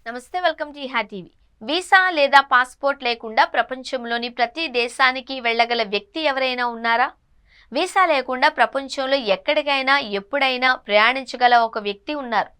నమస్తే, welcome to ఈహా TV. Visa లేదా passport లేకుండా ప్రపంచంలోని ప్రతి దేశానికి వెళ్ళగల వ్యక్తి ఎవరైనా ఉన్నారా? వీసా లేకుండా ప్రపంచంలో ఎక్కడికైనా ఎప్పుడైనా ప్రయాణించగల ఒక వ్యక్తి ఉన్నారు.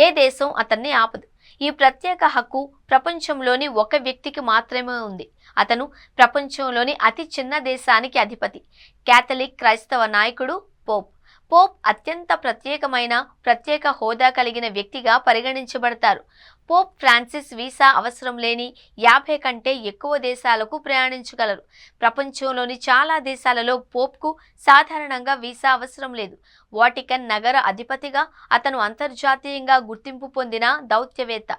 ఏ దేశం అతన్ని ఆపదు. ఈ ప్రత్యేక హక్కు ప్రపంచంలోని ఒక వ్యక్తికి మాత్రమే ఉంది. అతను ప్రపంచంలోని అతి చిన్న దేశానికి అధిపతి, కేథలిక్ క్రైస్తవ నాయకుడు పోప్. పోప్ అత్యంత ప్రత్యేక హోదా కలిగిన వ్యక్తిగా పరిగణించబడతారు. పోప్ ఫ్రాన్సిస్ వీసా అవసరం లేని 50 కంటే ఎక్కువ దేశాలకు ప్రయాణించగలరు. ప్రపంచంలోని చాలా దేశాలలో పోప్కు సాధారణంగా వీసా అవసరం లేదు. వాటికన్ నగర అధిపతిగా అతను అంతర్జాతీయంగా గుర్తింపు పొందిన దౌత్యవేత్త.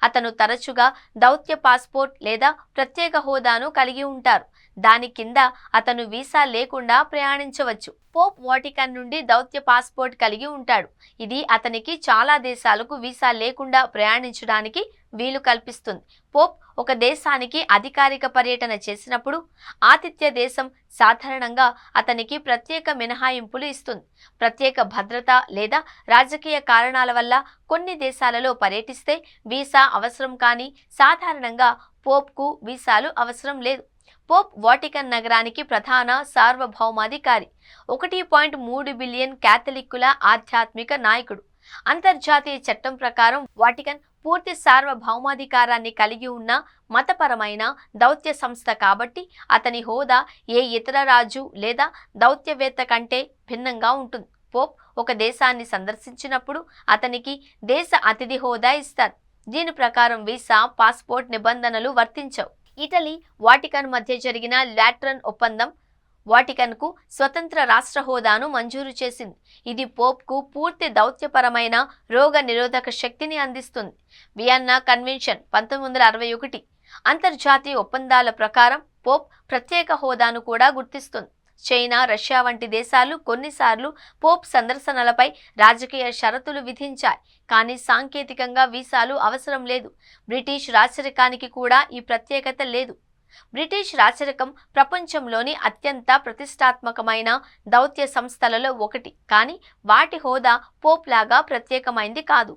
అతను తరచుగా దౌత్య పాస్పోర్ట్ లేదా ప్రత్యేక హోదాను కలిగి ఉంటారు. దాని కింద అతను వీసా లేకుండా ప్రయాణించవచ్చు. పోప్ వాటికన్ నుండి దౌత్య పాస్పోర్ట్ కలిగి ఉంటాడు. ఇది అతనికి చాలా దేశాలకు వీసా లేకుండా ప్రయాణించడానికి వీలు కల్పిస్తుంది. పోప్ ఒక దేశానికి అధికారిక పర్యటన చేసినప్పుడు ఆతిథ్య దేశం సాధారణంగా అతనికి ప్రత్యేక మినహాయింపులు ఇస్తుంది. ప్రత్యేక భద్రత లేదా రాజకీయ కారణాల వల్ల కొన్ని దేశాలలో పర్యటిస్తే వీసా అవసరం, కానీ సాధారణంగా పోప్కు వీసాలు అవసరం లేదు. పోప్ వాటికన్ నగరానికి ప్రధాన సార్వభౌమాధికారి. 1.3 బిలియన్ క్యాథలిక్కుల ఆధ్యాత్మిక నాయకుడు. అంతర్జాతీయ చట్టం ప్రకారం వాటికన్ పూర్తి సార్వభౌమాధికారాన్ని కలిగి ఉన్న మతపరమైన దౌత్య సంస్థ కాబట్టి అతని హోదా ఏ ఇతర రాజు లేదా దౌత్యవేత్త కంటే భిన్నంగా ఉంటుంది. పోప్ ఒక దేశాన్ని సందర్శించినప్పుడు అతనికి దేశ అతిథి హోదా ఇస్తారు. దీని ప్రకారం వీసా, పాస్పోర్ట్ నిబంధనలు వర్తించవు. ఇటలీ, వాటికన్ మధ్య జరిగిన లాటరన్ ఒప్పందం వాటికన్కు స్వతంత్ర రాష్ట్ర హోదాను మంజూరు చేసింది. ఇది పోప్కు పూర్తి దౌత్యపరమైన రోగ నిరోధక శక్తిని అందిస్తుంది. వియన్నా కన్వెన్షన్ 1961 అంతర్జాతీయ ఒప్పందాల ప్రకారం పోప్ ప్రత్యేక హోదాను కూడా గుర్తిస్తుంది. చైనా, రష్యా వంటి దేశాలు కొన్నిసార్లు పోప్ సందర్శనలపై రాజకీయ షరతులు విధించాయి, కానీ సాంకేతికంగా వీసాలు అవసరం లేదు. బ్రిటిష్ రాచరికానికి కూడా ఈ ప్రత్యేకత లేదు. బ్రిటిష్ రాచరికం ప్రపంచంలోని అత్యంత ప్రతిష్టాత్మకమైన దౌత్య సంస్థలలో ఒకటి, కానీ వాటి హోదా పోప్ లాగా ప్రత్యేకమైంది కాదు.